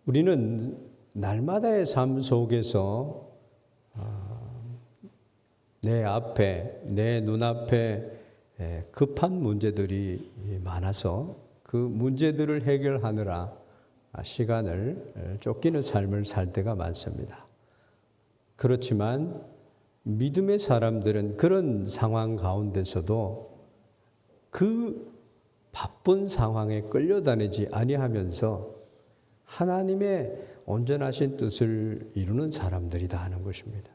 우리는 날마다의 삶 속에서 내 앞에, 내 눈앞에 급한 문제들이 많아서 그 문제들을 해결하느라 시간을 쫓기는 삶을 살 때가 많습니다. 그렇지만 믿음의 사람들은 그런 상황 가운데서도 그 바쁜 상황에 끌려다니지 아니하면서 하나님의 온전하신 뜻을 이루는 사람들이다 하는 것입니다.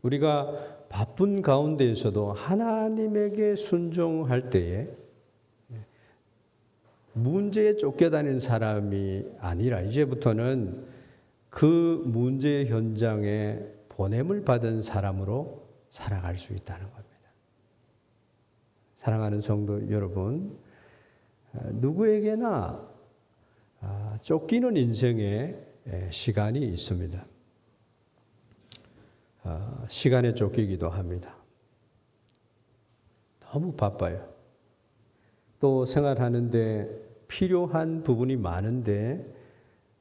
우리가 바쁜 가운데에서도 하나님에게 순종할 때에 문제에 쫓겨다니는 사람이 아니라 이제부터는 그 문제 현장에 보냄을 받은 사람으로 살아갈 수 있다는 겁니다. 사랑하는 성도 여러분, 누구에게나 쫓기는 인생에 시간이 있습니다. 시간에 쫓기기도 합니다. 너무 바빠요. 또 생활하는데 필요한 부분이 많은데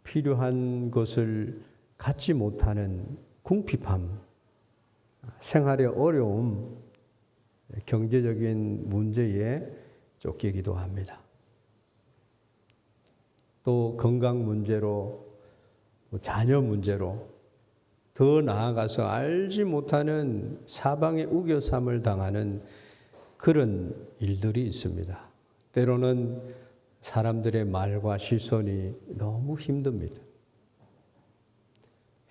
필요한 것을 갖지 못하는 궁핍함, 생활의 어려움, 경제적인 문제에 쫓기기도 합니다. 또 건강 문제로, 자녀 문제로, 더 나아가서 알지 못하는 사방의 우겨쌈을 당하는 그런 일들이 있습니다. 때로는 사람들의 말과 시선이 너무 힘듭니다.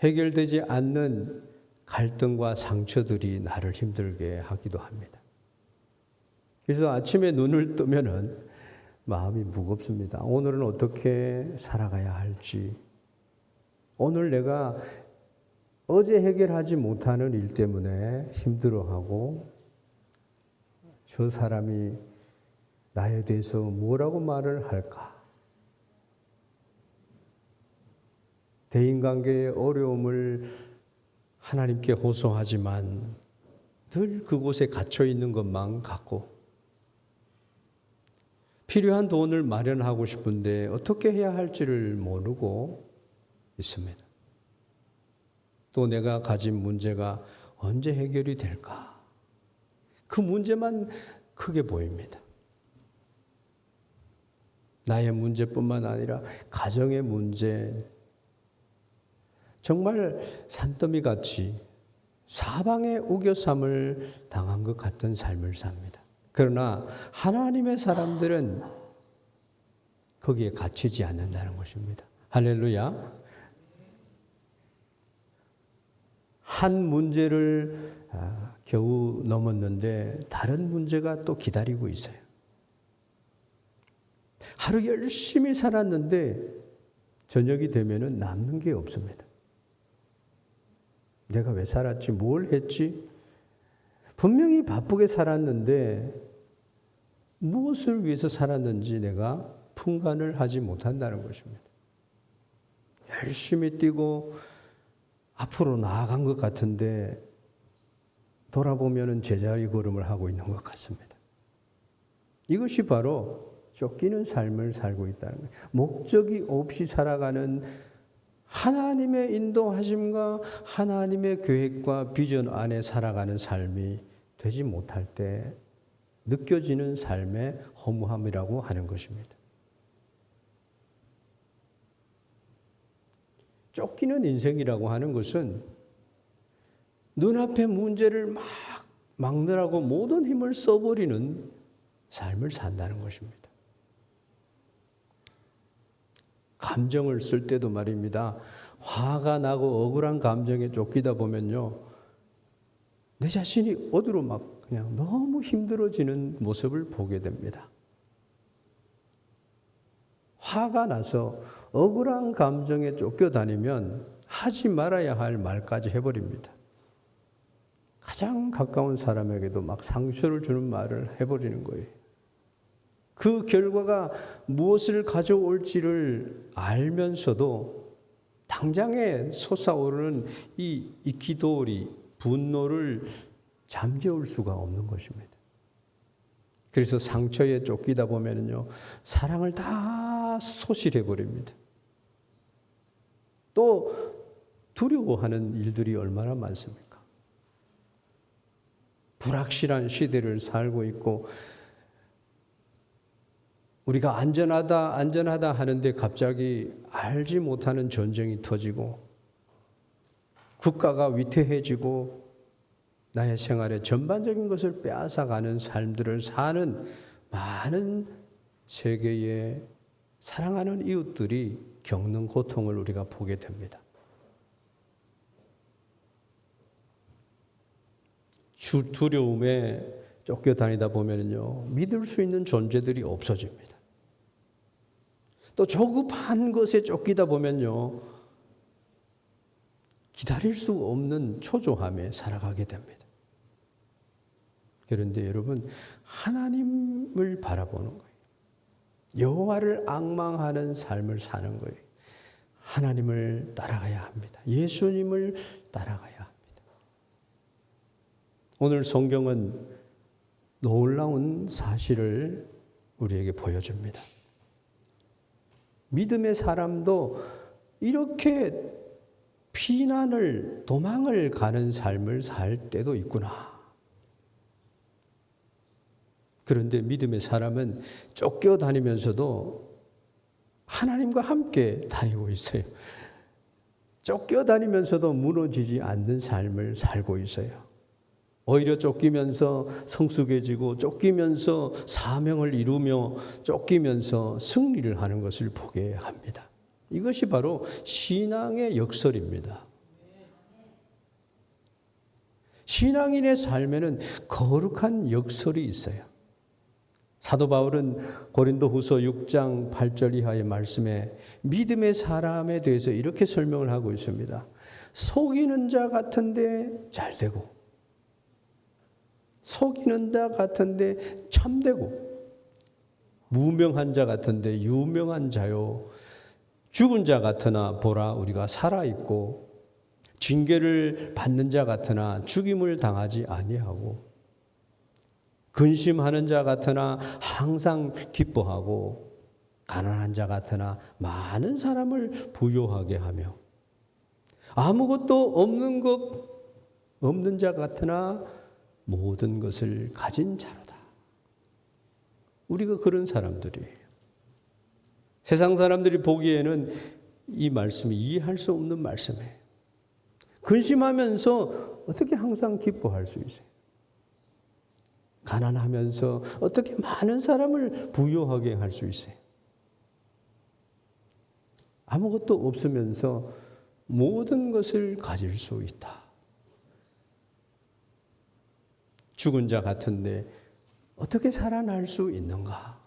해결되지 않는 갈등과 상처들이 나를 힘들게 하기도 합니다. 그래서 아침에 눈을 뜨면은 마음이 무겁습니다. 오늘은 어떻게 살아가야 할지, 오늘 내가 어제 해결하지 못하는 일 때문에 힘들어하고 저 사람이 나에 대해서 뭐라고 말을 할까? 대인관계의 어려움을 하나님께 호소하지만 늘 그곳에 갇혀 있는 것만 같고 필요한 돈을 마련하고 싶은데 어떻게 해야 할지를 모르고 있습니다. 또 내가 가진 문제가 언제 해결이 될까? 그 문제만 크게 보입니다. 나의 문제뿐만 아니라 가정의 문제, 정말 산더미 같이 사방에 우겨쌈을 당한 것 같은 삶을 삽니다. 그러나 하나님의 사람들은 거기에 갇히지 않는다는 것입니다. 할렐루야. 한 문제를 겨우 넘었는데 다른 문제가 또 기다리고 있어요. 하루 열심히 살았는데 저녁이 되면은 남는 게 없습니다. 내가 왜 살았지? 뭘 했지? 분명히 바쁘게 살았는데 무엇을 위해서 살았는지 내가 분간을 하지 못한다는 것입니다. 열심히 뛰고 앞으로 나아간 것 같은데 돌아보면은 제자리 걸음을 하고 있는 것 같습니다. 이것이 바로 쫓기는 삶을 살고 있다는 거예요. 목적이 없이 살아가는 하나님의 인도하심과 하나님의 계획과 비전 안에 살아가는 삶이 되지 못할 때 느껴지는 삶의 허무함이라고 하는 것입니다. 쫓기는 인생이라고 하는 것은 눈앞의 문제를 막 막느라고 모든 힘을 써버리는 삶을 산다는 것입니다. 감정을 쓸 때도 말입니다. 화가 나고 억울한 감정에 쫓기다 보면요, 내 자신이 어디로 막 그냥 너무 힘들어지는 모습을 보게 됩니다. 화가 나서 억울한 감정에 쫓겨다니면 하지 말아야 할 말까지 해버립니다. 가장 가까운 사람에게도 막 상처를 주는 말을 해버리는 거예요. 그 결과가 무엇을 가져올지를 알면서도 당장에 솟아오르는 이 기도리, 분노를 잠재울 수가 없는 것입니다. 그래서 상처에 쫓기다 보면요, 사랑을 다 소실해 버립니다. 또 두려워하는 일들이 얼마나 많습니까? 불확실한 시대를 살고 있고 우리가 안전하다 하는데 갑자기 알지 못하는 전쟁이 터지고 국가가 위태해지고 나의 생활의 전반적인 것을 빼앗아가는 삶들을 사는 많은 세계의 사랑하는 이웃들이 겪는 고통을 우리가 보게 됩니다. 두려움에 쫓겨다니다 보면요, 믿을 수 있는 존재들이 없어집니다. 또 조급한 것에 쫓기다 보면요, 기다릴 수 없는 초조함에 살아가게 됩니다. 그런데 여러분, 하나님을 바라보는 거예요. 여호와를 앙망하는 삶을 사는 거예요. 하나님을 따라가야 합니다. 예수님을 따라가야 합니다. 오늘 성경은 놀라운 사실을 우리에게 보여줍니다. 믿음의 사람도 이렇게 피난을, 도망을 가는 삶을 살 때도 있구나. 그런데 믿음의 사람은 쫓겨다니면서도 하나님과 함께 다니고 있어요. 쫓겨다니면서도 무너지지 않는 삶을 살고 있어요. 오히려 쫓기면서 성숙해지고 쫓기면서 사명을 이루며 쫓기면서 승리를 하는 것을 보게 합니다. 이것이 바로 신앙의 역설입니다. 신앙인의 삶에는 거룩한 역설이 있어요. 사도 바울은 고린도후서 6장 8절 이하의 말씀에 믿음의 사람에 대해서 이렇게 설명을 하고 있습니다. 속이는 자 같은데 잘 되고, 속이는 자 같은데 참되고, 무명한 자 같은데 유명한 자요, 죽은 자 같으나 보라 우리가 살아있고, 징계를 받는 자 같으나 죽임을 당하지 아니하고, 근심하는 자 같으나 항상 기뻐하고, 가난한 자 같으나 많은 사람을 부요하게 하며, 아무것도 없는 자 같으나 모든 것을 가진 자로다. 우리가 그런 사람들이에요. 세상 사람들이 보기에는 이 말씀이 이해할 수 없는 말씀이에요. 근심하면서 어떻게 항상 기뻐할 수 있어요? 가난하면서 어떻게 많은 사람을 부유하게 할 수 있어요? 아무것도 없으면서 모든 것을 가질 수 있다. 죽은 자 같은데 어떻게 살아날 수 있는가?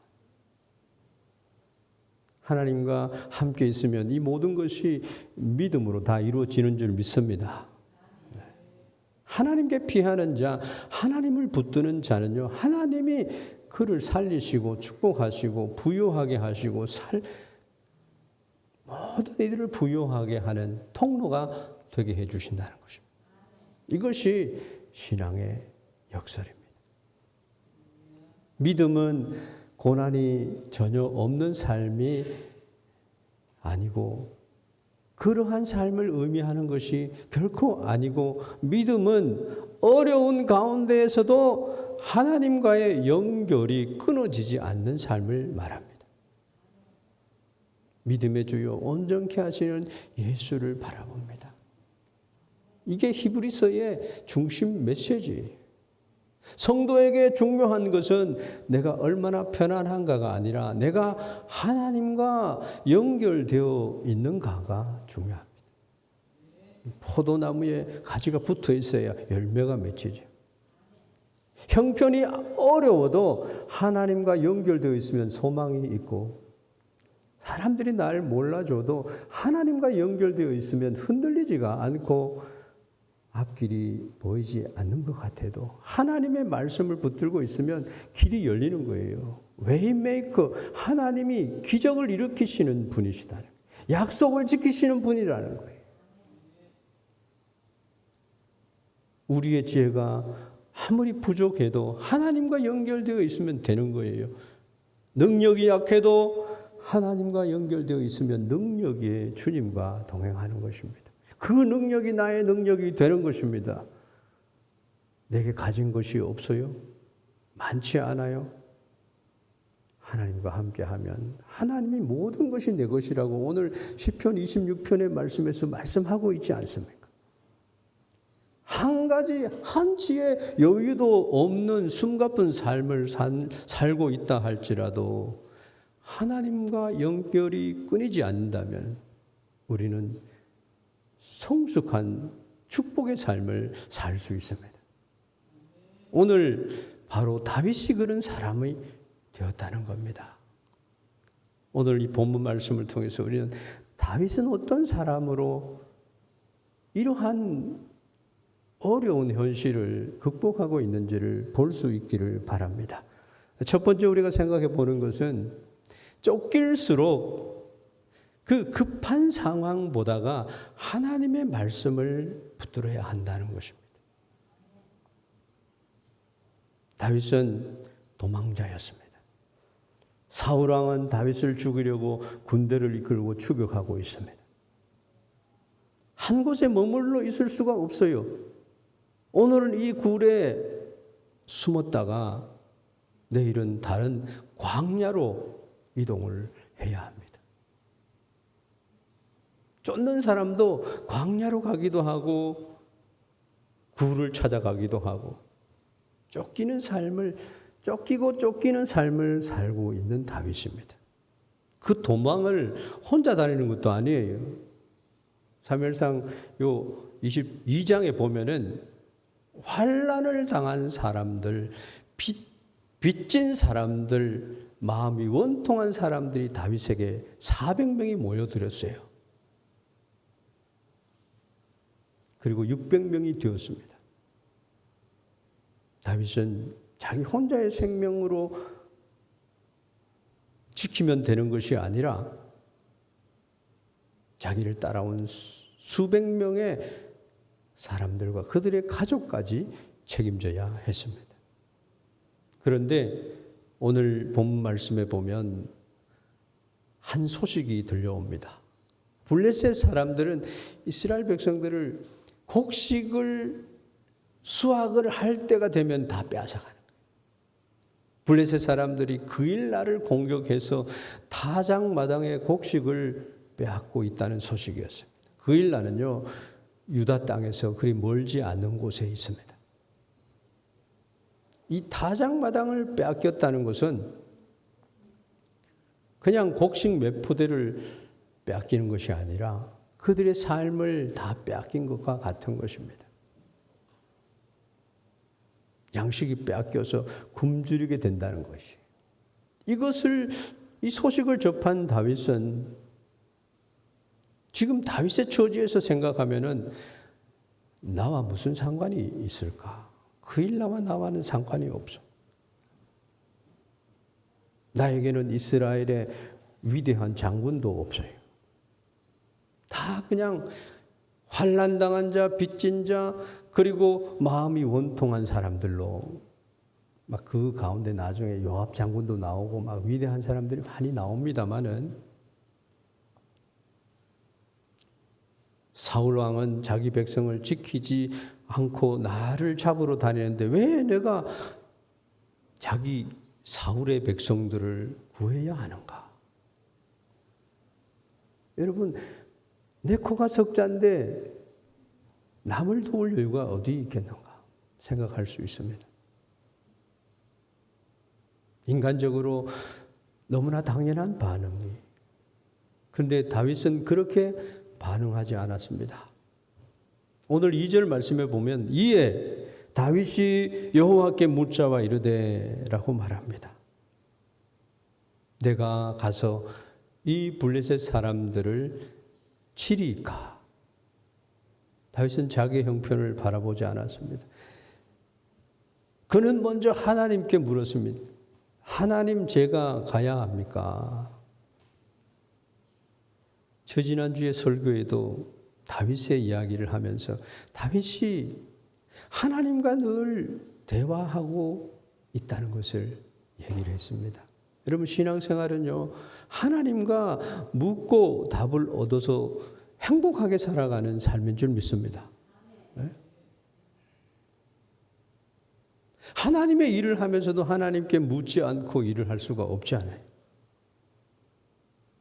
하나님과 함께 있으면 이 모든 것이 믿음으로 다 이루어지는 줄 믿습니다. 하나님께 피하는 자, 하나님을 붙드는 자는요, 하나님이 그를 살리시고 축복하시고 부유하게 하시고 모든 이들을 부유하게 하는 통로가 되게 해 주신다는 것입니다. 이것이 신앙의 역설입니다. 믿음은 고난이 전혀 없는 삶이 아니고 그러한 삶을 의미하는 것이 결코 아니고, 믿음은 어려운 가운데에서도 하나님과의 연결이 끊어지지 않는 삶을 말합니다. 믿음의 주요 온전케 하시는 예수를 바라봅니다. 이게 히브리서의 중심 메시지예요. 성도에게 중요한 것은 내가 얼마나 편안한가가 아니라 내가 하나님과 연결되어 있는가가 중요합니다. 포도나무에 가지가 붙어 있어야 열매가 맺히죠. 형편이 어려워도 하나님과 연결되어 있으면 소망이 있고, 사람들이 날 몰라줘도 하나님과 연결되어 있으면 흔들리지가 않고 앞길이 보이지 않는 것 같아도 하나님의 말씀을 붙들고 있으면 길이 열리는 거예요. 웨이메이커, 하나님이 기적을 일으키시는 분이시다는 거예요. 약속을 지키시는 분이라는 거예요. 우리의 지혜가 아무리 부족해도 하나님과 연결되어 있으면 되는 거예요. 능력이 약해도 하나님과 연결되어 있으면 능력이 주님과 동행하는 것입니다. 그 능력이 나의 능력이 되는 것입니다. 내게 가진 것이 없어요? 많지 않아요? 하나님과 함께하면 하나님이 모든 것이 내 것이라고 오늘 시편 26편의 말씀에서 말씀하고 있지 않습니까? 한 가지 한치의 여유도 없는 숨가쁜 삶을 살고 있다 할지라도 하나님과 연결이 끊이지 않는다면 우리는 성숙한 축복의 삶을 살 수 있습니다. 오늘 바로 다윗이 그런 사람이 되었다는 겁니다. 오늘 이 본문 말씀을 통해서 우리는 다윗은 어떤 사람으로 이러한 어려운 현실을 극복하고 있는지를 볼 수 있기를 바랍니다. 첫 번째 우리가 생각해 보는 것은 쫓길수록 그 급한 상황보다가 하나님의 말씀을 붙들어야 한다는 것입니다. 다윗은 도망자였습니다. 사울 왕은 다윗을 죽이려고 군대를 이끌고 추격하고 있습니다. 한 곳에 머물러 있을 수가 없어요. 오늘은 이 굴에 숨었다가 내일은 다른 광야로 이동을 해야 합니다. 쫓는 사람도 광야로 가기도 하고 굴을 찾아가기도 하고 쫓기고 쫓기는 삶을 살고 있는 다윗입니다. 그 도망을 혼자 다니는 것도 아니에요. 사무엘상 요 22장에 보면은 환난을 당한 사람들, 빚진 사람들, 마음이 원통한 사람들이 다윗에게 400명이 모여들었어요. 그리고 600명이 되었습니다. 다윗은 자기 혼자의 생명으로 지키면 되는 것이 아니라 자기를 따라온 수백 명의 사람들과 그들의 가족까지 책임져야 했습니다. 그런데 오늘 본 말씀에 보면 한 소식이 들려옵니다. 블레셋 사람들은 이스라엘 백성들을 곡식을 수확을 할 때가 되면 다 빼앗아가는 거예요. 블레셋 사람들이 그 일날을 공격해서 타작마당의 곡식을 빼앗고 있다는 소식이었습니다. 그 일날은요, 유다 땅에서 그리 멀지 않는 곳에 있습니다. 이 타작마당을 빼앗겼다는 것은 그냥 곡식 몇 포대를 빼앗기는 것이 아니라 그들의 삶을 다 빼앗긴 것과 같은 것입니다. 양식이 빼앗겨서 굶주리게 된다는 것이. 이 소식을 접한 다윗은 지금 다윗의 처지에서 생각하면은 나와 무슨 상관이 있을까? 그 일 나와는 상관이 없어. 나에게는 이스라엘의 위대한 장군도 없어요. 다 그냥 환난당한 자, 빚진 자, 그리고 마음이 원통한 사람들로 막 그 가운데 나중에 요압 장군도 나오고 막 위대한 사람들이 많이 나옵니다만은 사울 왕은 자기 백성을 지키지 않고 나를 잡으러 다니는데 왜 내가 자기 사울의 백성들을 구해야 하는가? 여러분, 내 코가 석자인데 남을 도울 여유가 어디 있겠는가 생각할 수 있습니다. 인간적으로 너무나 당연한 반응이. 그런데 다윗은 그렇게 반응하지 않았습니다. 오늘 2절 말씀에 보면 이에 다윗이 여호와께 묻자와 이르되 라고 말합니다. 내가 가서 이 블레셋 사람들을 치리까? 다윗은 자기의 형편을 바라보지 않았습니다. 그는 먼저 하나님께 물었습니다. 하나님, 제가 가야 합니까? 지난주에 설교에도 다윗의 이야기를 하면서 다윗이 하나님과 늘 대화하고 있다는 것을 얘기를 했습니다. 여러분 신앙생활은요. 하나님과 묻고 답을 얻어서 행복하게 살아가는 삶인 줄 믿습니다. 네? 하나님의 일을 하면서도 하나님께 묻지 않고 일을 할 수가 없지 않아요.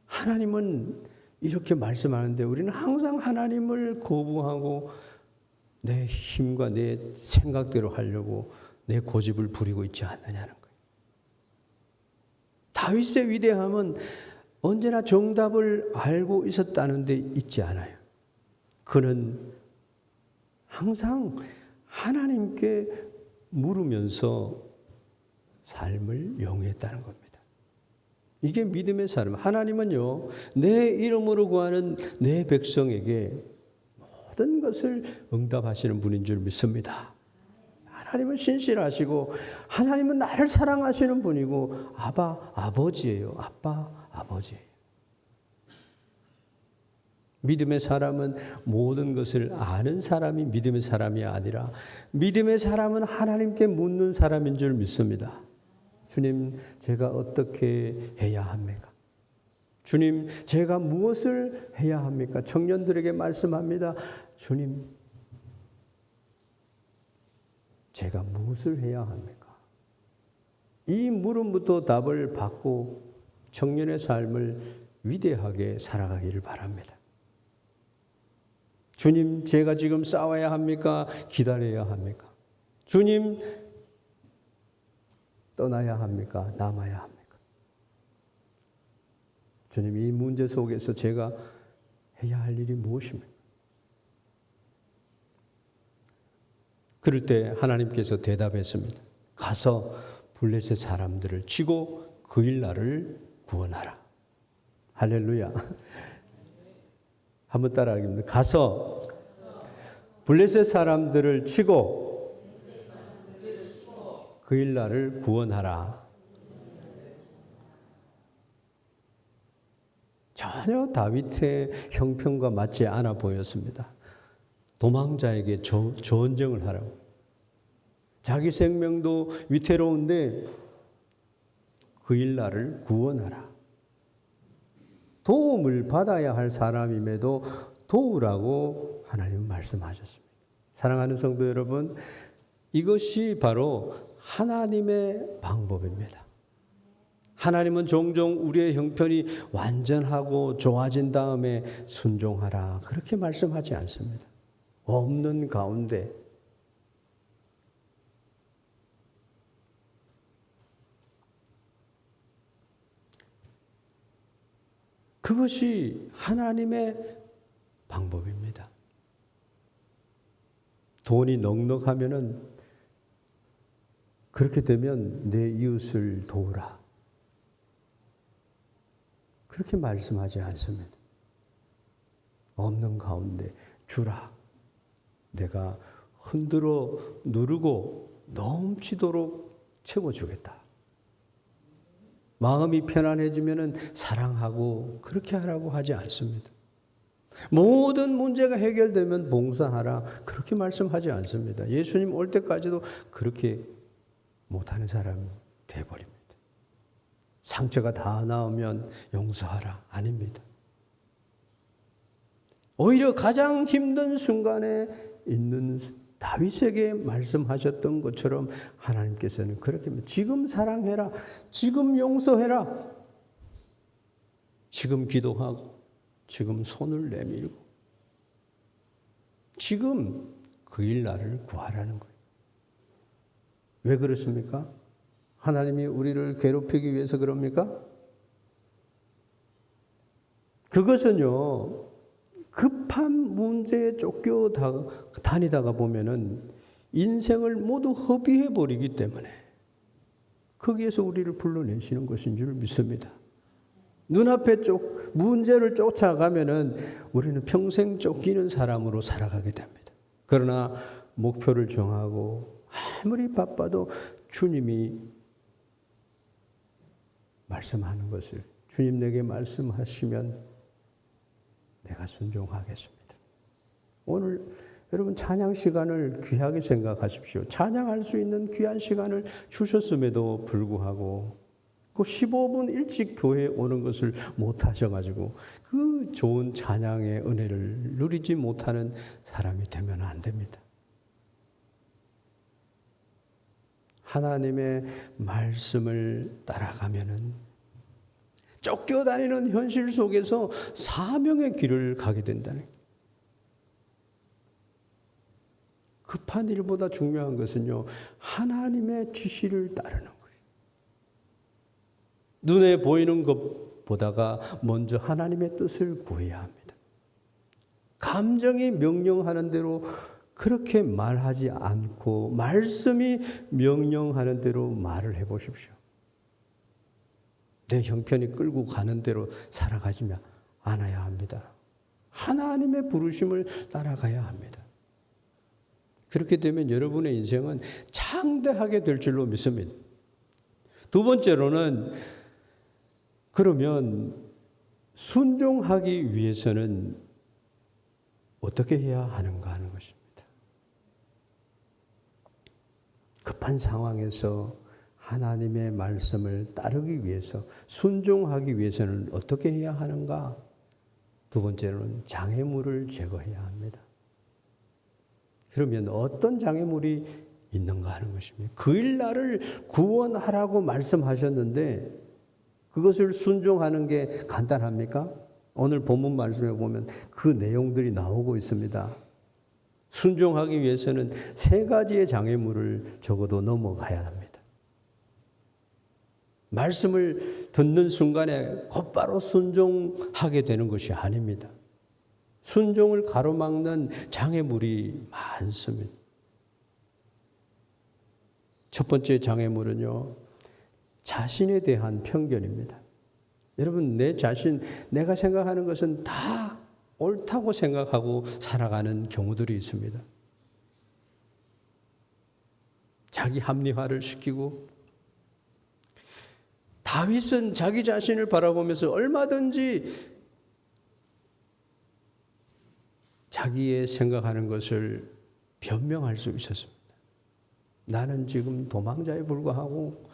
하나님은 이렇게 말씀하는데 우리는 항상 하나님을 거부하고 내 힘과 내 생각대로 하려고 내 고집을 부리고 있지 않느냐는 거예요. 다윗의 위대함은 언제나 정답을 알고 있었다는 데 있지 않아요. 그는 항상 하나님께 물으면서 삶을 영위했다는 겁니다. 이게 믿음의 삶. 하나님은요, 내 이름으로 구하는 내 백성에게 모든 것을 응답하시는 분인 줄 믿습니다. 하나님은 신실하시고 하나님은 나를 사랑하시는 분이고 아버지예요. 아버지예요. 믿음의 사람은 모든 것을 아는 사람이 믿음의 사람이 아니라 믿음의 사람은 하나님께 묻는 사람인 줄 믿습니다. 주님, 제가 어떻게 해야 합니까? 주님, 제가 무엇을 해야 합니까? 청년들에게 말씀합니다. 주님, 제가 무엇을 해야 합니까? 이 물음부터 답을 받고 청년의 삶을 위대하게 살아가기를 바랍니다. 주님, 제가 지금 싸워야 합니까? 기다려야 합니까? 주님, 떠나야 합니까? 남아야 합니까? 주님, 이 문제 속에서 제가 해야 할 일이 무엇입니까? 그럴 때 하나님께서 대답했습니다. 가서 블레셋 사람들을 치고 그 일날을 구원하라. 할렐루야. 한번 따라하겠습니다. 가서 블레셋 사람들을 치고 그 일날을 구원하라. 전혀 다윗의 형편과 맞지 않아 보였습니다. 도망자에게 전쟁을 하라고. 자기 생명도 위태로운데 그 일날을 구원하라. 도움을 받아야 할 사람임에도 도우라고 하나님은 말씀하셨습니다. 사랑하는 성도 여러분, 이것이 바로 하나님의 방법입니다. 하나님은 종종 우리의 형편이 완전하고 좋아진 다음에 순종하라 그렇게 말씀하지 않습니다. 없는 가운데 그것이 하나님의 방법입니다. 돈이 넉넉하면은 그렇게 되면 내 이웃을 도우라. 그렇게 말씀하지 않습니다. 없는 가운데 주라. 내가 흔들어 누르고 넘치도록 채워주겠다. 마음이 편안해지면은 사랑하고 그렇게 하라고 하지 않습니다. 모든 문제가 해결되면 봉사하라 그렇게 말씀하지 않습니다. 예수님 올 때까지도 그렇게 못하는 사람이 돼버립니다. 상처가 다 나으면 용서하라 아닙니다. 오히려 가장 힘든 순간에 있는 다윗에게 말씀하셨던 것처럼 하나님께서는 그렇게 지금 사랑해라, 지금 용서해라, 지금 기도하고, 지금 손을 내밀고, 지금 그 일날을 구하라는 거예요. 왜 그렇습니까? 하나님이 우리를 괴롭히기 위해서 그럽니까? 그것은요, 급한 문제에 쫓겨 다니다가 보면은 인생을 모두 허비해 버리기 때문에 거기에서 우리를 불러내시는 것인 줄 믿습니다. 눈앞에 문제를 쫓아가면은 우리는 평생 쫓기는 사람으로 살아가게 됩니다. 그러나 목표를 정하고 아무리 바빠도 주님이 말씀하는 것을 주님 내게 말씀하시면 내가 순종하겠습니다. 오늘 여러분 찬양 시간을 귀하게 생각하십시오. 찬양할 수 있는 귀한 시간을 주셨음에도 불구하고 그 15분 일찍 교회에 오는 것을 못 하셔가지고 그 좋은 찬양의 은혜를 누리지 못하는 사람이 되면 안 됩니다. 하나님의 말씀을 따라가면은 쫓겨다니는 현실 속에서 사명의 길을 가게 된다는 거예요. 급한 일보다 중요한 것은요, 하나님의 지시를 따르는 거예요. 눈에 보이는 것보다가 먼저 하나님의 뜻을 구해야 합니다. 감정이 명령하는 대로 그렇게 말하지 않고 말씀이 명령하는 대로 말을 해보십시오. 내 형편이 끌고 가는 대로 살아가지 않아야 합니다. 하나님의 부르심을 따라가야 합니다. 그렇게 되면 여러분의 인생은 창대하게 될 줄로 믿습니다. 두 번째로는 그러면 순종하기 위해서는 어떻게 해야 하는가 하는 것입니다. 급한 상황에서 하나님의 말씀을 따르기 위해서 순종하기 위해서는 어떻게 해야 하는가? 두 번째로는 장애물을 제거해야 합니다. 그러면 어떤 장애물이 있는가 하는 것입니다. 그 일 나를 구원하라고 말씀하셨는데 그것을 순종하는 게 간단합니까? 오늘 본문 말씀에 보면 그 내용들이 나오고 있습니다. 순종하기 위해서는 3가지의 장애물을 적어도 넘어가야 합니다. 말씀을 듣는 순간에 곧바로 순종하게 되는 것이 아닙니다. 순종을 가로막는 장애물이 많습니다. 첫 번째 장애물은요, 자신에 대한 편견입니다. 여러분, 내 자신, 내가 생각하는 것은 다 옳다고 생각하고 살아가는 경우들이 있습니다. 자기 합리화를 시키고, 다윗은 자기 자신을 바라보면서 얼마든지 자기의 생각하는 것을 변명할 수 있었습니다. 나는 지금 도망자에 불과하고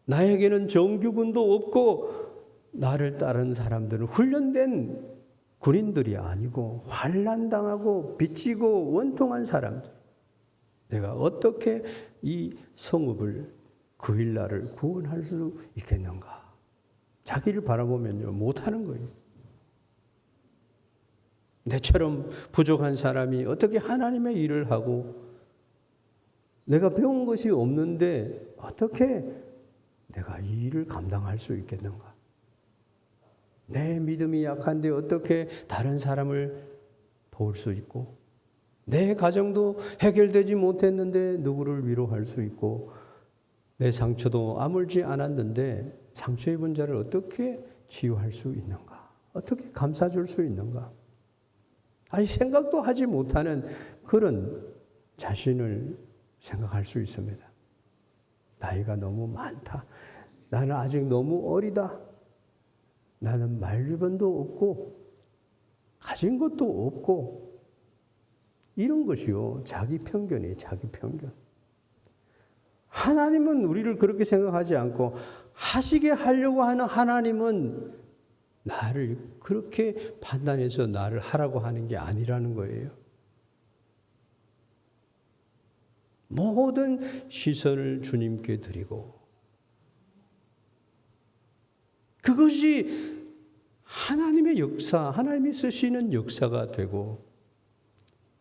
나에게는 정규군도 없고 나를 따르는 사람들은 훈련된 군인들이 아니고 환난당하고 빚지고 원통한 사람들. 내가 어떻게 이 성읍을 그 일날을 구원할 수 있겠는가? 자기를 바라보면요, 못하는 거예요. 내처럼 부족한 사람이 어떻게 하나님의 일을 하고 내가 배운 것이 없는데 어떻게 내가 이 일을 감당할 수 있겠는가? 내 믿음이 약한데 어떻게 다른 사람을 도울 수 있고 내 가정도 해결되지 못했는데 누구를 위로할 수 있고 내 상처도 아물지 않았는데 상처 입은 자를 어떻게 치유할 수 있는가? 어떻게 감싸줄 수 있는가? 아니 생각도 하지 못하는 그런 자신을 생각할 수 있습니다. 나이가 너무 많다. 나는 아직 너무 어리다. 나는 말주변도 없고 가진 것도 없고 이런 것이요. 자기 편견이에요. 자기 편견. 하나님은 우리를 그렇게 생각하지 않고 하시게 하려고 하는 하나님은 나를 그렇게 판단해서 나를 하라고 하는 게 아니라는 거예요. 모든 시선을 주님께 드리고 그것이 하나님의 역사, 하나님이 쓰시는 역사가 되고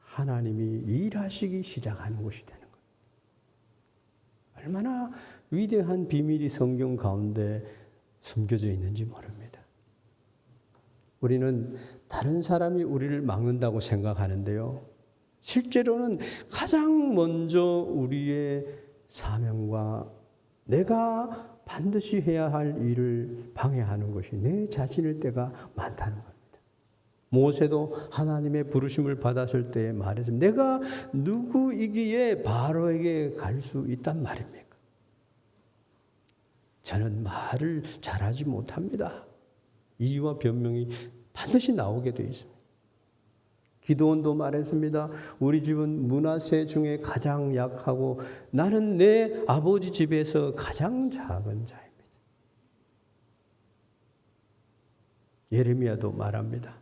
하나님이 일하시기 시작하는 것이 되는 거예요. 얼마나 위대한 비밀이 성경 가운데 숨겨져 있는지 모릅니다. 우리는 다른 사람이 우리를 막는다고 생각하는데요. 실제로는 가장 먼저 우리의 사명과 내가 반드시 해야 할 일을 방해하는 것이 내 자신일 때가 많다는 겁니다. 모세도 하나님의 부르심을 받았을 때 말했습니다. 내가 누구이기에 바로에게 갈 수 있단 말입니까? 저는 말을 잘하지 못합니다. 이유와 변명이 반드시 나오게 되어 있습니다. 기드온도 말했습니다. 우리 집은 므낫세 중에 가장 약하고 나는 내 아버지 집에서 가장 작은 자입니다. 예레미야도 말합니다.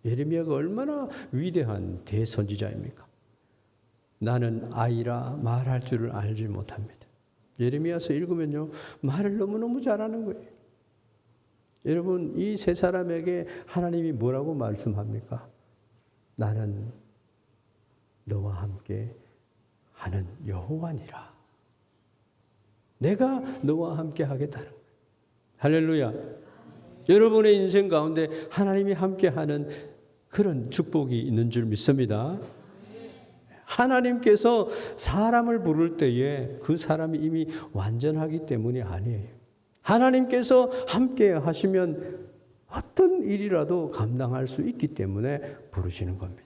예레미야가 얼마나 위대한 대선지자입니까? 나는 아이라 말할 줄을 알지 못합니다. 예레미야서 읽으면요, 말을 너무너무 잘하는 거예요. 여러분, 이 세 사람에게 하나님이 뭐라고 말씀합니까? 나는 너와 함께 하는 여호와니라. 내가 너와 함께 하겠다는 거예요. 할렐루야. 여러분의 인생 가운데 하나님이 함께 하는 그런 축복이 있는 줄 믿습니다. 하나님께서 사람을 부를 때에 그 사람이 이미 완전하기 때문이 아니에요. 하나님께서 함께 하시면 어떤 일이라도 감당할 수 있기 때문에 부르시는 겁니다.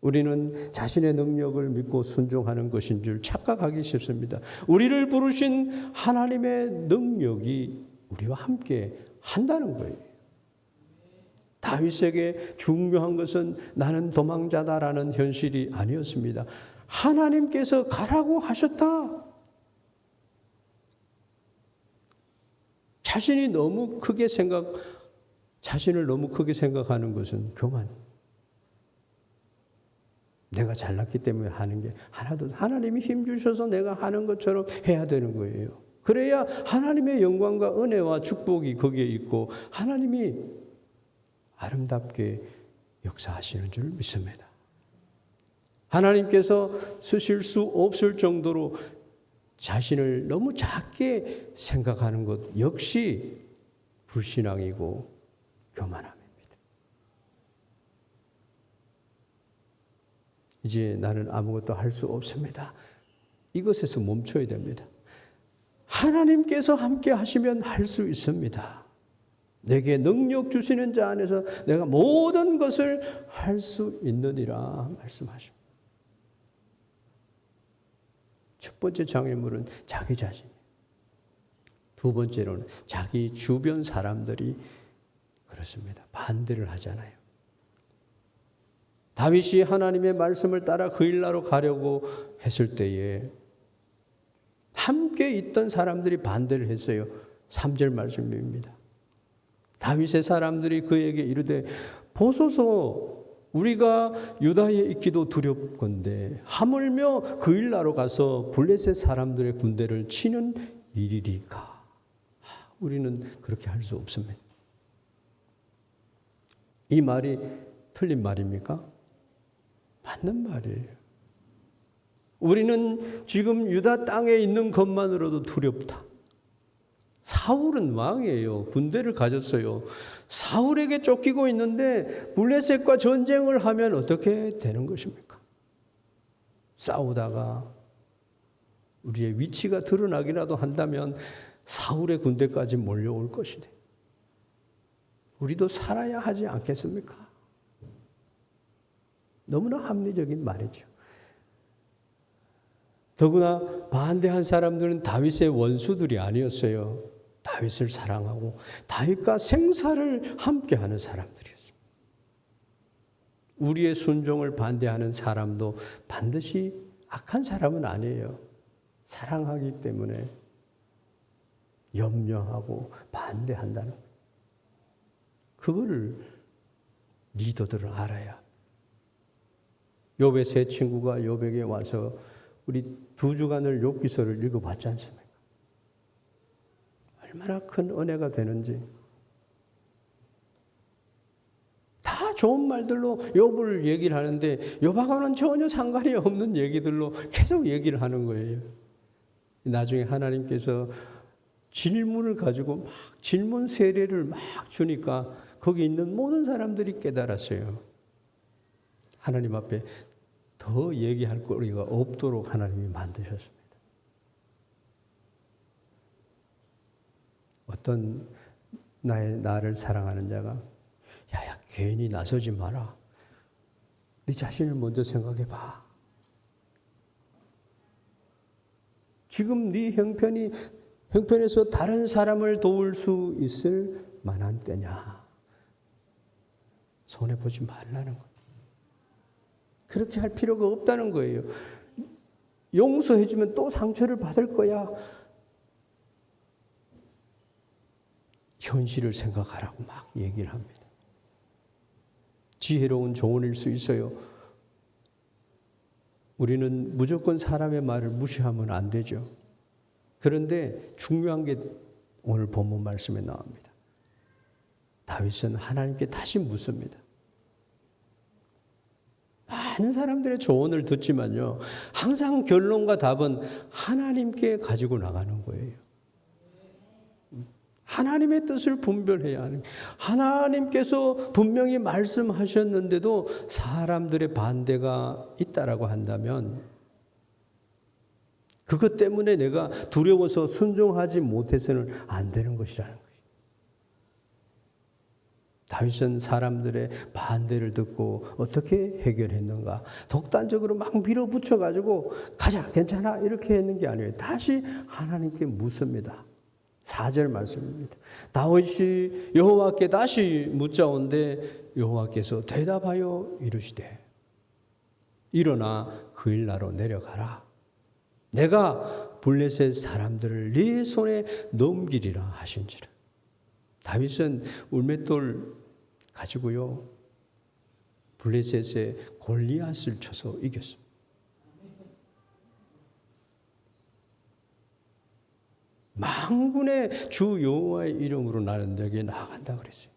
우리는 자신의 능력을 믿고 순종하는 것인 줄 착각하기 쉽습니다. 우리를 부르신 하나님의 능력이 우리와 함께 한다는 거예요. 다윗에게 중요한 것은 나는 도망자다라는 현실이 아니었습니다. 하나님께서 가라고 하셨다. 자신을 너무 크게 생각하는 것은 교만. 내가 잘났기 때문에 하는 게 하나도, 하나님이 힘 주셔서 내가 하는 것처럼 해야 되는 거예요. 그래야 하나님의 영광과 은혜와 축복이 거기에 있고 하나님이 아름답게 역사하시는 줄 믿습니다. 하나님께서 쓰실 수 없을 정도로 자신을 너무 작게 생각하는 것 역시 불신앙이고 교만함입니다. 이제 나는 아무것도 할 수 없습니다. 이것에서 멈춰야 됩니다. 하나님께서 함께 하시면 할 수 있습니다. 내게 능력 주시는 자 안에서 내가 모든 것을 할 수 있느니라 말씀하십니다. 첫 번째 장애물은 자기 자신. 두 번째로는 자기 주변 사람들이 그렇습니다. 반대를 하잖아요. 다윗이 하나님의 말씀을 따라 그일라로 가려고 했을 때에 함께 있던 사람들이 반대를 했어요. 3절 말씀입니다. 다윗의 사람들이 그에게 이르되 보소서 우리가 유다에 있기도 두렵건대 하물며 그일라로 가서 블레셋 사람들의 군대를 치는 일이리까. 우리는 그렇게 할 수 없습니다. 이 말이 틀린 말입니까? 맞는 말이에요. 우리는 지금 유다 땅에 있는 것만으로도 두렵다. 사울은 왕이에요. 군대를 가졌어요. 사울에게 쫓기고 있는데 블레셋과 전쟁을 하면 어떻게 되는 것입니까? 싸우다가 우리의 위치가 드러나기라도 한다면 사울의 군대까지 몰려올 것이네. 우리도 살아야 하지 않겠습니까? 너무나 합리적인 말이죠. 더구나 반대한 사람들은 다윗의 원수들이 아니었어요. 다윗을 사랑하고 다윗과 생사를 함께하는 사람들이었습니다. 우리의 순종을 반대하는 사람도 반드시 악한 사람은 아니에요. 사랑하기 때문에 염려하고 반대한다는 거예요. 그거를 리더들은 알아야. 욥의 세 친구가 욥에게 와서 우리 2주간을 욥기서를 읽어봤지 않습니까? 얼마나 큰 은혜가 되는지. 다 좋은 말들로 욥을 얘기를 하는데 욥하고는 전혀 상관이 없는 얘기들로 계속 얘기를 하는 거예요. 나중에 하나님께서 질문을 가지고 막 질문 세례를 막 주니까 거기 있는 모든 사람들이 깨달았어요. 하나님 앞에 더 얘기할 거리가 없도록 하나님이 만드셨습니다. 어떤 나를 사랑하는 자가 야야 괜히 나서지 마라. 네 자신을 먼저 생각해 봐. 지금 네 형편에서 다른 사람을 도울 수 있을 만한 때냐. 손해보지 말라는 거예요. 그렇게 할 필요가 없다는 거예요. 용서해주면 또 상처를 받을 거야. 현실을 생각하라고 막 얘기를 합니다. 지혜로운 조언일 수 있어요. 우리는 무조건 사람의 말을 무시하면 안 되죠. 그런데 중요한 게 오늘 본문 말씀에 나옵니다. 다윗은 하나님께 다시 묻습니다. 많은 사람들의 조언을 듣지만요, 항상 결론과 답은 하나님께 가지고 나가는 거예요. 하나님의 뜻을 분별해야 하는, 하나님께서 분명히 말씀하셨는데도 사람들의 반대가 있다라고 한다면 그것 때문에 내가 두려워서 순종하지 못해서는 안 되는 것이라는 거예요. 다윗은 사람들의 반대를 듣고 어떻게 해결했는가? 독단적으로 막 밀어붙여가지고 가자, 괜찮아 이렇게 했는 게 아니에요. 다시 하나님께 묻습니다. 4절 말씀입니다. 다윗이 여호와께 다시 묻자온데 여호와께서 대답하여 이르시되 일어나 그 일나로 내려가라. 내가 블레셋 사람들을 네 손에 넘기리라 하신지라. 다윗은 울맷돌 가지고요, 블레셋의 골리앗을 쳐서 이겼습니다. 만군의 주 여호와의 이름으로 나는 여기에 나아간다 그랬어요.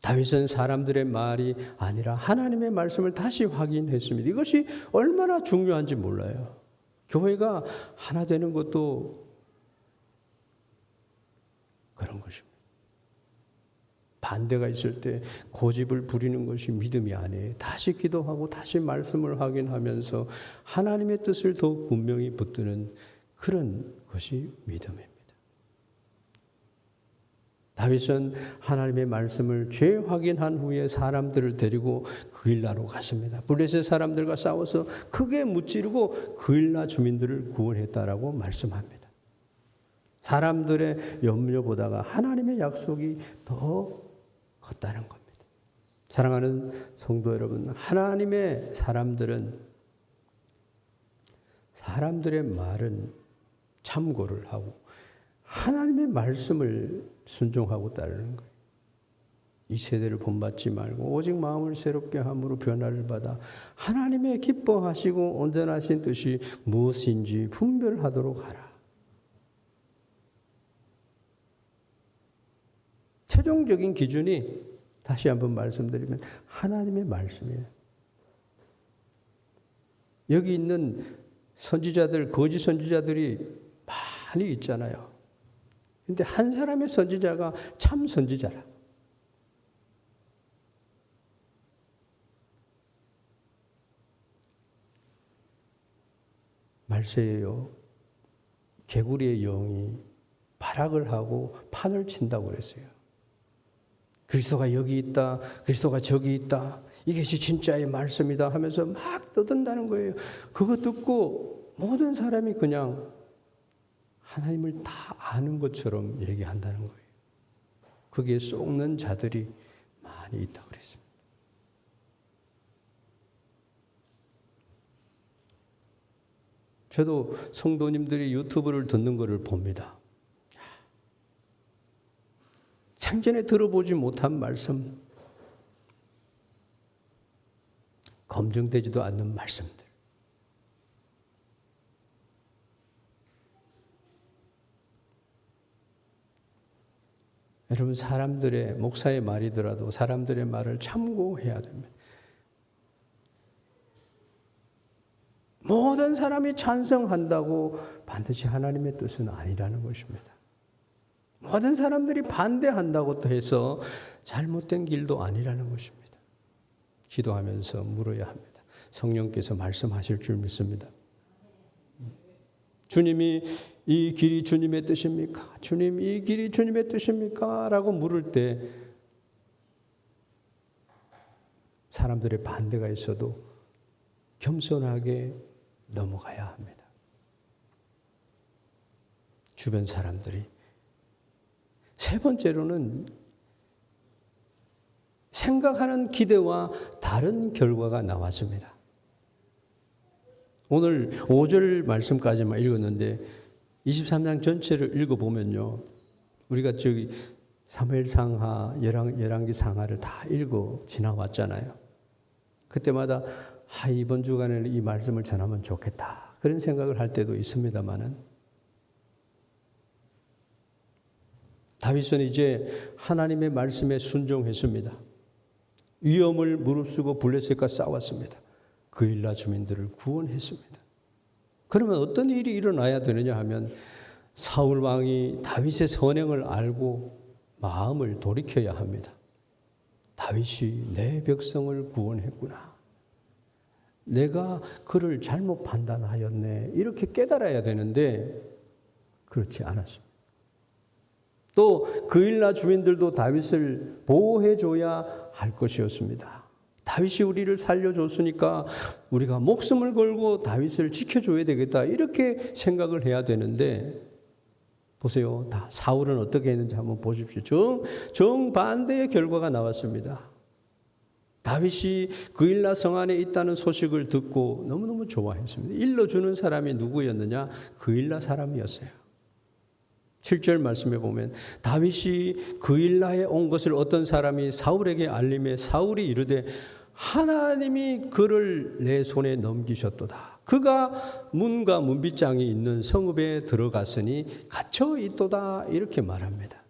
다윗은 사람들의 말이 아니라 하나님의 말씀을 다시 확인했습니다. 이것이 얼마나 중요한지 몰라요. 교회가 하나 되는 것도 그런 것입니다. 반대가 있을 때 고집을 부리는 것이 믿음이 아니에요. 다시 기도하고 다시 말씀을 확인하면서 하나님의 뜻을 더욱 분명히 붙드는 그런 것이 믿음입니다. 다윗은 하나님의 말씀을 재확인한 후에 사람들을 데리고 그일라로 갔습니다. 블레셋 사람들과 싸워서 크게 무찌르고 그일라 주민들을 구원했다라고 말씀합니다. 사람들의 염려보다가 하나님의 약속이 더 컸다는 겁니다. 사랑하는 성도 여러분, 하나님의 사람들은 사람들의 말은 참고를 하고 하나님의 말씀을 순종하고 따르는 거예요. 이 세대를 본받지 말고 오직 마음을 새롭게 함으로 변화를 받아 하나님의 기뻐하시고 온전하신 뜻이 무엇인지 분별하도록 하라. 최종적인 기준이 다시 한번 말씀드리면 하나님의 말씀이에요. 여기 있는 선지자들, 거짓 선지자들이 많이 있잖아요. 근데 한 사람의 선지자가 참 선지자라. 말세에요, 개구리의 영이 발악을 하고 판을 친다고 그랬어요. 그리스도가 여기 있다, 그리스도가 저기 있다, 이것이 진짜의 말씀이다 하면서 막 떠든다는 거예요. 그거 듣고 모든 사람이 그냥 하나님을 다 아는 것처럼 얘기한다는 거예요. 거기에 쏙는 자들이 많이 있다고 그랬습니다. 저도 성도님들이 유튜브를 듣는 것을 봅니다. 생전에 들어보지 못한 말씀, 검증되지도 않는 말씀들. 여러분, 사람들의, 목사의 말이더라도 사람들의 말을 참고해야 됩니다. 모든 사람이 찬성한다고 반드시 하나님의 뜻은 아니라는 것입니다. 모든 사람들이 반대한다고 해서 잘못된 길도 아니라는 것입니다. 기도하면서 물어야 합니다. 성령께서 말씀하실 줄 믿습니다. 주님이 이 길이 주님의 뜻입니까? 주님, 이 길이 주님의 뜻입니까? 라고 물을 때 사람들의 반대가 있어도 겸손하게 넘어가야 합니다. 주변 사람들이. 세 번째로는 생각하는 기대와 다른 결과가 나왔습니다. 오늘 5절 말씀까지만 읽었는데 23장 전체를 읽어보면요. 우리가 저기 사무엘상하, 열왕기 상하를 다 읽어 지나왔잖아요. 그때마다 이번 주간에는 이 말씀을 전하면 좋겠다. 그런 생각을 할 때도 있습니다만은 다윗은 이제 하나님의 말씀에 순종했습니다. 위험을 무릅쓰고 블레셋과 싸웠습니다. 그일라 주민들을 구원했습니다. 그러면 어떤 일이 일어나야 되느냐 하면 사울 왕이 다윗의 선행을 알고 마음을 돌이켜야 합니다. 다윗이 내 백성을 구원했구나. 내가 그를 잘못 판단하였네. 이렇게 깨달아야 되는데 그렇지 않았습니다. 또 그일라 주민들도 다윗을 보호해줘야 할 것이었습니다. 다윗이 우리를 살려줬으니까 우리가 목숨을 걸고 다윗을 지켜줘야 되겠다. 이렇게 생각을 해야 되는데 보세요. 사울은 어떻게 했는지 한번 보십시오. 정반대의 결과가 나왔습니다. 다윗이 그일라 성 안에 있다는 소식을 듣고 너무너무 좋아했습니다. 일러주는 사람이 누구였느냐? 그일라 사람이었어요. 7절 말씀에 보면 다윗이 그일라에 온 것을 어떤 사람이 사울에게 알림해 사울이 이르되 하나님이 그를 내 손에 넘기셨도다. 그가 문과 문빗장이 있는 성읍에 들어갔으니 갇혀 있도다. 이렇게 말합니다.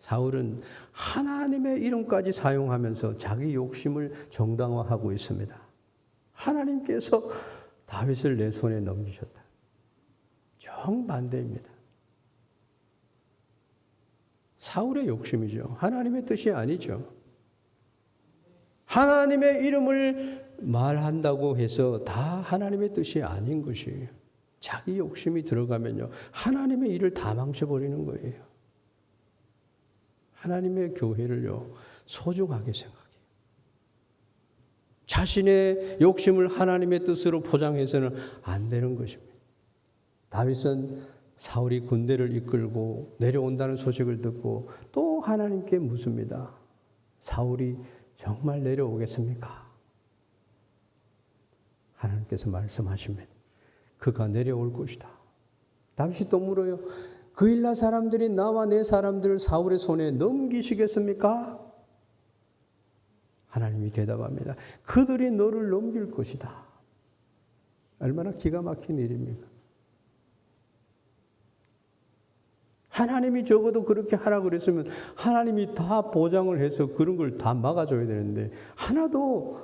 사울은 하나님의 이름까지 사용하면서 자기 욕심을 정당화하고 있습니다. 하나님께서 다윗을 내 손에 넘기셨다. 정반대입니다. 사울의 욕심이죠. 하나님의 뜻이 아니죠. 하나님의 이름을 말한다고 해서 다 하나님의 뜻이 아닌 것이에요. 자기 욕심이 들어가면요. 하나님의 일을 다 망쳐버리는 거예요. 하나님의 교회를요. 소중하게 생각해요. 자신의 욕심을 하나님의 뜻으로 포장해서는 안 되는 것입니다. 다윗은 사울이 군대를 이끌고 내려온다는 소식을 듣고 또 하나님께 묻습니다. 사울이 정말 내려오겠습니까? 하나님께서 말씀하십니다. 그가 내려올 것이다. 다윗이 또 물어요. 그일라 사람들이 나와 내 사람들을 사울의 손에 넘기시겠습니까? 하나님이 대답합니다. 그들이 너를 넘길 것이다. 얼마나 기가 막힌 일입니까? 하나님이 적어도 그렇게 하라고 그랬으면 하나님이 다 보장을 해서 그런 걸 다 막아줘야 되는데 하나도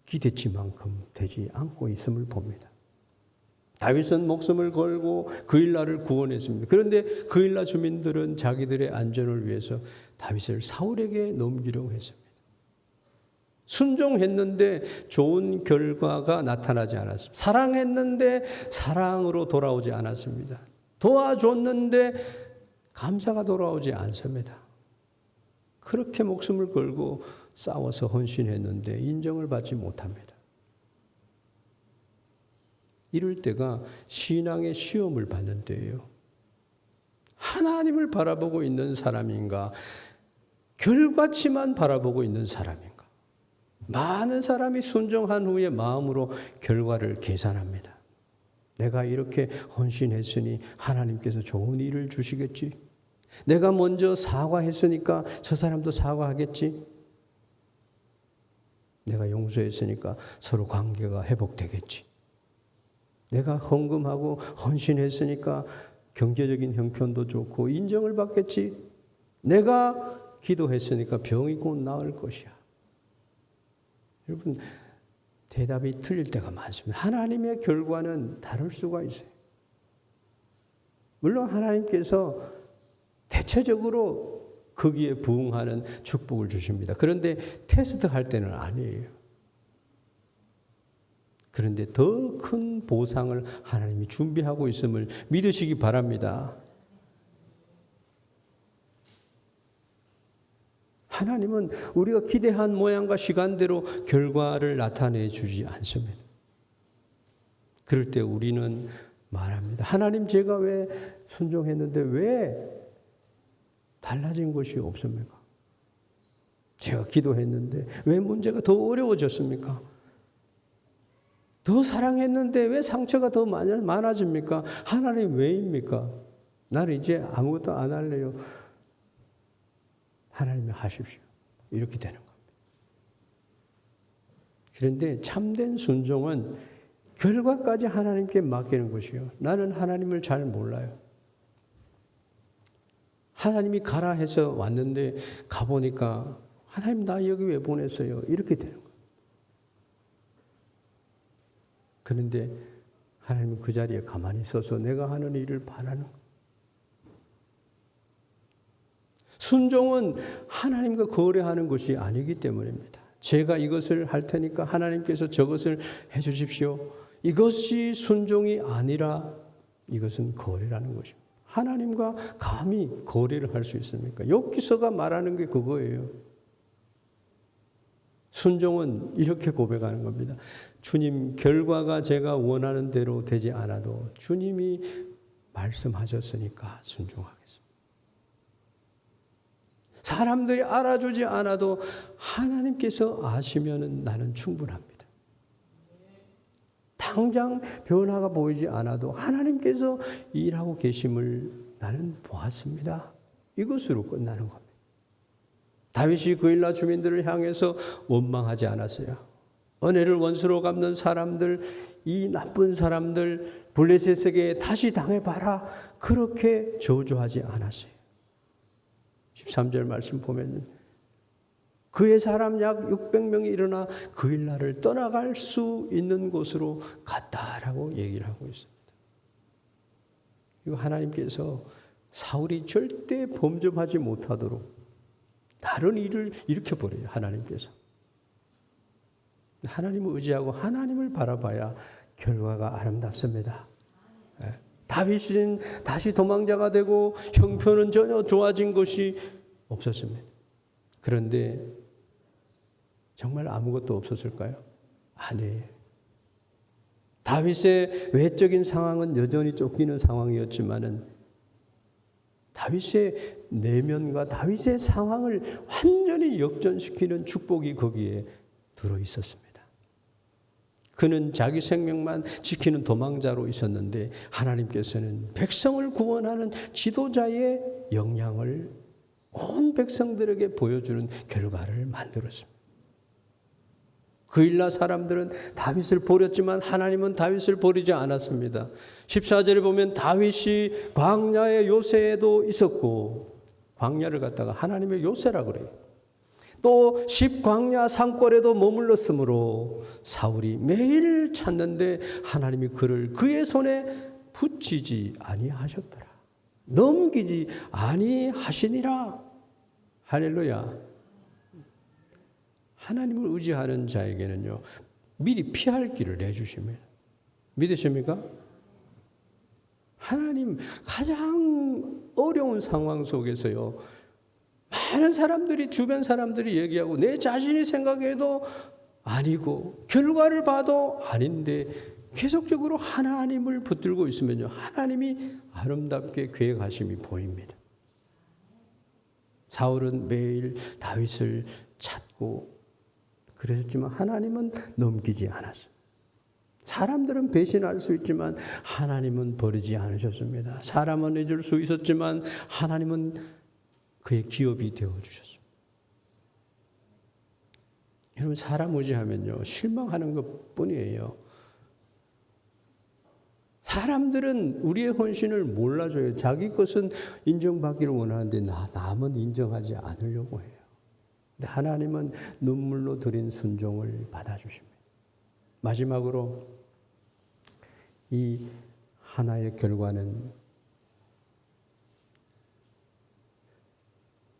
기대치만큼 되지 않고 있음을 봅니다. 다윗은 목숨을 걸고 그일라를 구원했습니다. 그런데 그일라 주민들은 자기들의 안전을 위해서 다윗을 사울에게 넘기려고 했습니다. 순종했는데 좋은 결과가 나타나지 않았습니다. 사랑했는데 사랑으로 돌아오지 않았습니다. 도와줬는데 감사가 돌아오지 않습니다. 그렇게 목숨을 걸고 싸워서 헌신했는데 인정을 받지 못합니다. 이럴 때가 신앙의 시험을 받는 때예요. 하나님을 바라보고 있는 사람인가? 결과치만 바라보고 있는 사람인가? 많은 사람이 순종한 후에 마음으로 결과를 계산합니다. 내가 이렇게 헌신했으니 하나님께서 좋은 일을 주시겠지. 내가 먼저 사과했으니까 저 사람도 사과하겠지. 내가 용서했으니까 서로 관계가 회복되겠지. 내가 헌금하고 헌신했으니까 경제적인 형편도 좋고 인정을 받겠지. 내가 기도했으니까 병이 곧 나을 것이야. 여러분, 대답이 틀릴 때가 많습니다. 하나님의 결과는 다를 수가 있어요. 물론 하나님께서 대체적으로 거기에 부응하는 축복을 주십니다. 그런데 테스트할 때는 아니에요. 그런데 더 큰 보상을 하나님이 준비하고 있음을 믿으시기 바랍니다. 하나님은 우리가 기대한 모양과 시간대로 결과를 나타내 주지 않습니다. 그럴 때 우리는 말합니다. 하나님, 제가 왜 순종했는데 왜 달라진 것이 없습니까? 제가 기도했는데 왜 문제가 더 어려워졌습니까? 더 사랑했는데 왜 상처가 더 많아집니까? 하나님 왜입니까? 나는 이제 아무것도 안 할래요. 하나님이 하십시오. 이렇게 되는 겁니다. 그런데 참된 순종은 결과까지 하나님께 맡기는 것이요. 나는 하나님을 잘 몰라요. 하나님이 가라 해서 왔는데 가보니까 하나님 나 여기 왜 보냈어요? 이렇게 되는 거예요. 그런데 하나님은 그 자리에 가만히 있어서 내가 하는 일을 바라는 거예요. 순종은 하나님과 거래하는 것이 아니기 때문입니다. 제가 이것을 할 테니까 하나님께서 저것을 해 주십시오. 이것이 순종이 아니라 이것은 거래라는 것입니다. 하나님과 감히 거래를 할 수 있습니까? 욥기서가 말하는 게 그거예요. 순종은 이렇게 고백하는 겁니다. 주님, 결과가 제가 원하는 대로 되지 않아도 주님이 말씀하셨으니까 순종하겠습니다. 사람들이 알아주지 않아도 하나님께서 아시면은 나는 충분합니다. 당장 변화가 보이지 않아도 하나님께서 일하고 계심을 나는 보았습니다. 이것으로 끝나는 겁니다. 다윗이 그일라 주민들을 향해서 원망하지 않았어요. 은혜를 원수로 갚는 사람들, 이 나쁜 사람들 블레셋에게 다시 당해봐라. 그렇게 저주하지 않았어요. 13절 말씀 보면 그의 사람 약 600명이 일어나 그일라를 떠나갈 수 있는 곳으로 갔다라고 얘기를 하고 있습니다. 그리고 하나님께서 사울이 절대 범접하지 못하도록 다른 일을 일으켜버려요. 하나님께서. 하나님을 의지하고 하나님을 바라봐야 결과가 아름답습니다. 다윗은 다시 도망자가 되고 형편은 전혀 좋아진 것이 없었습니다. 그런데 정말 아무것도 없었을까요? 아니에요. 다윗의 외적인 상황은 여전히 쫓기는 상황이었지만은 다윗의 내면과 다윗의 상황을 완전히 역전시키는 축복이 거기에 들어 있었습니다. 그는 자기 생명만 지키는 도망자로 있었는데 하나님께서는 백성을 구원하는 지도자의 역량을 온 백성들에게 보여주는 결과를 만들었습니다. 그일라 사람들은 다윗을 버렸지만 하나님은 다윗을 버리지 않았습니다. 14절에 보면 다윗이 광야의 요새에도 있었고 광야를 갖다가 하나님의 요새라 그래요. 또 십광야 산골에도 머물렀으므로 사울이 매일 찾는데 하나님이 그를 그의 손에 붙이지 아니하셨더라. 넘기지 아니하시니라. 할렐루야. 하나님을 의지하는 자에게는요, 미리 피할 길을 내주십니다. 믿으십니까? 하나님 가장 어려운 상황 속에서요, 많은 사람들이, 주변 사람들이 얘기하고 내 자신이 생각해도 아니고 결과를 봐도 아닌데 계속적으로 하나님을 붙들고 있으면요, 하나님이 아름답게 계획하심이 보입니다. 사울은 매일 다윗을 찾고 그랬지만 하나님은 넘기지 않았어요. 사람들은 배신할 수 있지만 하나님은 버리지 않으셨습니다. 사람은 잊을 수 있었지만 하나님은 그의 기업이 되어주셨습니다. 여러분, 사람 의지하면요, 실망하는 것 뿐이에요. 사람들은 우리의 헌신을 몰라줘요. 자기 것은 인정받기를 원하는데 남은 인정하지 않으려고 해요. 근데 하나님은 눈물로 드린 순종을 받아주십니다. 마지막으로 이 하나의 결과는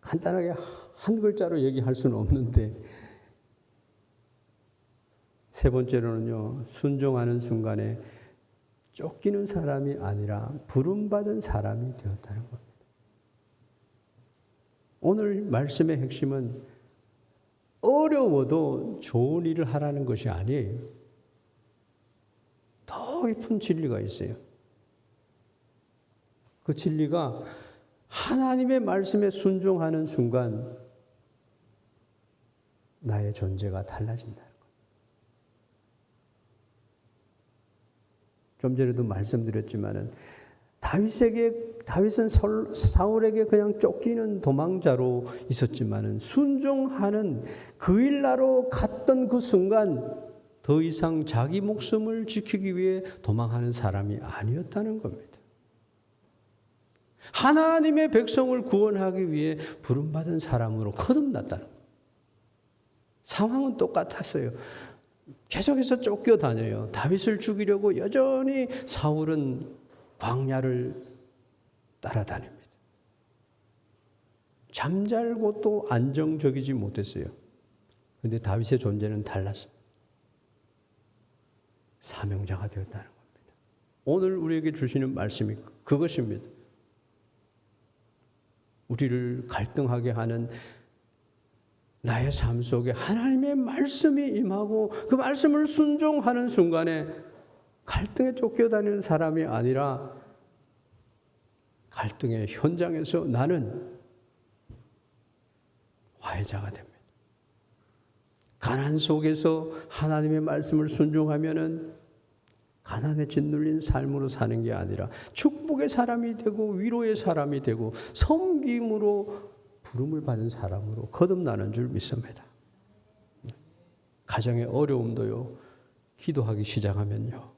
간단하게 한 글자로 얘기할 수는 없는데 세 번째로는요, 순종하는 순간에 쫓기는 사람이 아니라 부름받은 사람이 되었다는 겁니다. 오늘 말씀의 핵심은 어려워도 좋은 일을 하라는 것이 아니에요. 더 깊은 진리가 있어요. 그 진리가 하나님의 말씀에 순종하는 순간 나의 존재가 달라진다는 거예요. 좀 전에도 말씀드렸지만은 다윗은 사울에게 그냥 쫓기는 도망자로 있었지만은 순종하는 그 일나로 갔던 그 순간 더 이상 자기 목숨을 지키기 위해 도망하는 사람이 아니었다는 겁니다. 하나님의 백성을 구원하기 위해 부름받은 사람으로 거듭났다는 거예요. 상황은 똑같았어요. 계속해서 쫓겨다녀요. 다윗을 죽이려고 여전히 사울은 광야를 따라다닙니다. 잠잘고 또 안정적이지 못했어요. 그런데 다윗의 존재는 달랐습니다. 사명자가 되었다는 겁니다. 오늘 우리에게 주시는 말씀이 그것입니다. 우리를 갈등하게 하는 나의 삶 속에 하나님의 말씀이 임하고 그 말씀을 순종하는 순간에 갈등에 쫓겨다니는 사람이 아니라 갈등의 현장에서 나는 화해자가 됩니다. 가난 속에서 하나님의 말씀을 순종하면은 가난에 짓눌린 삶으로 사는 게 아니라 축복의 사람이 되고 위로의 사람이 되고 섬김으로 부름을 받은 사람으로 거듭나는 줄 믿습니다. 가정의 어려움도요, 기도하기 시작하면요,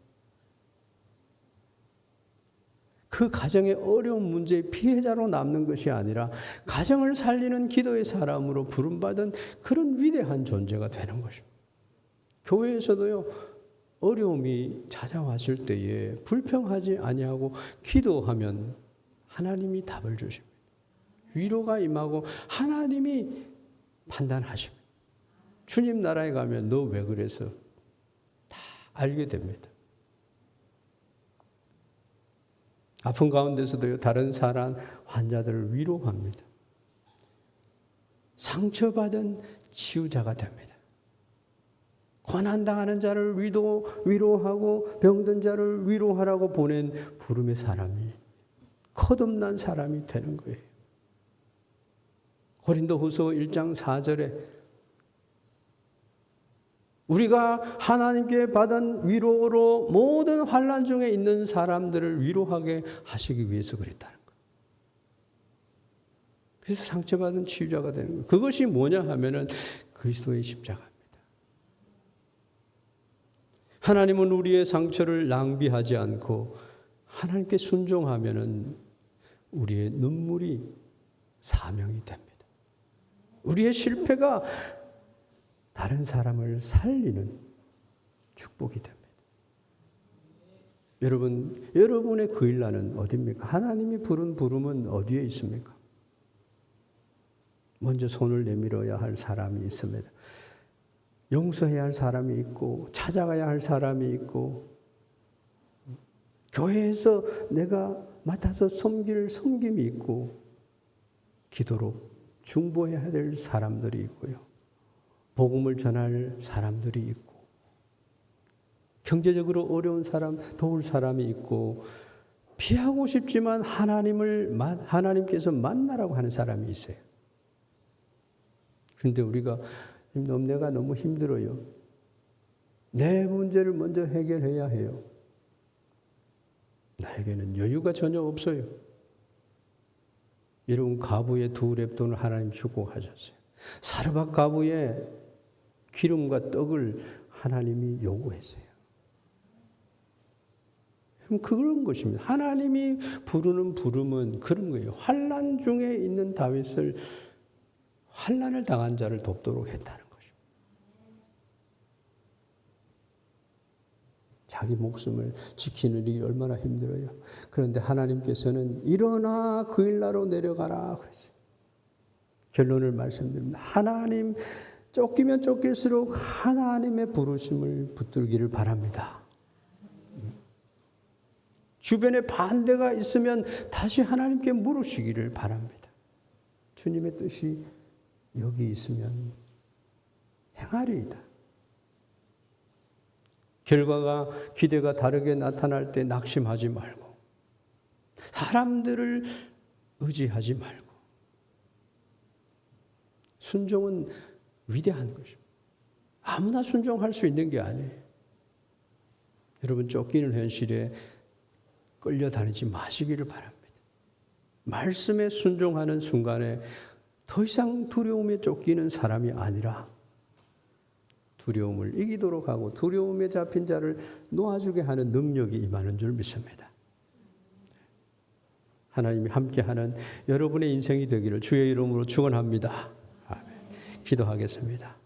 그 가정의 어려운 문제의 피해자로 남는 것이 아니라 가정을 살리는 기도의 사람으로 부름받은 그런 위대한 존재가 되는 것입니다. 교회에서도요, 어려움이 찾아왔을 때에 불평하지 아니하고 기도하면 하나님이 답을 주십니다. 위로가 임하고 하나님이 판단하십니다. 주님 나라에 가면 너 왜 그래서 다 알게 됩니다. 아픈 가운데서도요, 다른 사람 환자들을 위로합니다. 상처받은 치유자가 됩니다. 고난당하는 자를 위로하고 병든 자를 위로하라고 보낸 부름의 사람이 거듭난 사람이 되는 거예요. 고린도후서 1장 4절에 우리가 하나님께 받은 위로로 모든 환난 중에 있는 사람들을 위로하게 하시기 위해서 그랬다는 거예요. 그래서 상처받은 치유자가 되는 거예요. 그것이 뭐냐 하면은 그리스도의 십자가입니다. 하나님은 우리의 상처를 낭비하지 않고 하나님께 순종하면은 우리의 눈물이 사명이 됩니다. 우리의 실패가 다른 사람을 살리는 축복이 됩니다. 여러분, 여러분의 그 일나는 어디입니까? 하나님이 부른 부름은 어디에 있습니까? 먼저 손을 내밀어야 할 사람이 있습니다. 용서해야 할 사람이 있고 찾아가야 할 사람이 있고 교회에서 내가 맡아서 섬길 섬김이 있고 기도로 중보해야 될 사람들이 있고요. 복음을 전할 사람들이 있고 경제적으로 어려운 사람 도울 사람이 있고 피하고 싶지만 하나님께서 만나라고 하는 사람이 있어요. 그런데 우리가 내가 너무 힘들어요. 내 문제를 먼저 해결해야 해요. 나에게는 여유가 전혀 없어요. 여러분, 가부의 2렙돈을 하나님 축복하셨어요. 사르밧 가부의 기름과 떡을 하나님이 요구했어요. 그런 것입니다. 하나님이 부르는 부름은 그런 거예요. 환난 중에 있는 다윗을 환난을 당한 자를 돕도록 했다는 것입니다. 자기 목숨을 지키는 일이 얼마나 힘들어요. 그런데 하나님께서는 일어나 그 일나로 내려가라 그랬어요. 결론을 말씀드립니다. 하나님 쫓기면 쫓길수록 하나님의 부르심을 붙들기를 바랍니다. 주변에 반대가 있으면 다시 하나님께 물으시기를 바랍니다. 주님의 뜻이 여기 있으면 행하리이다. 결과가 기대가 다르게 나타날 때 낙심하지 말고 사람들을 의지하지 말고 순종은 위대한 것입니다. 아무나 순종할 수 있는 게 아니에요. 여러분 쫓기는 현실에 끌려다니지 마시기를 바랍니다. 말씀에 순종하는 순간에 더 이상 두려움에 쫓기는 사람이 아니라 두려움을 이기도록 하고 두려움에 잡힌 자를 놓아주게 하는 능력이 임하는 줄 믿습니다. 하나님이 함께하는 여러분의 인생이 되기를 주의 이름으로 축원합니다. 아멘. 기도하겠습니다.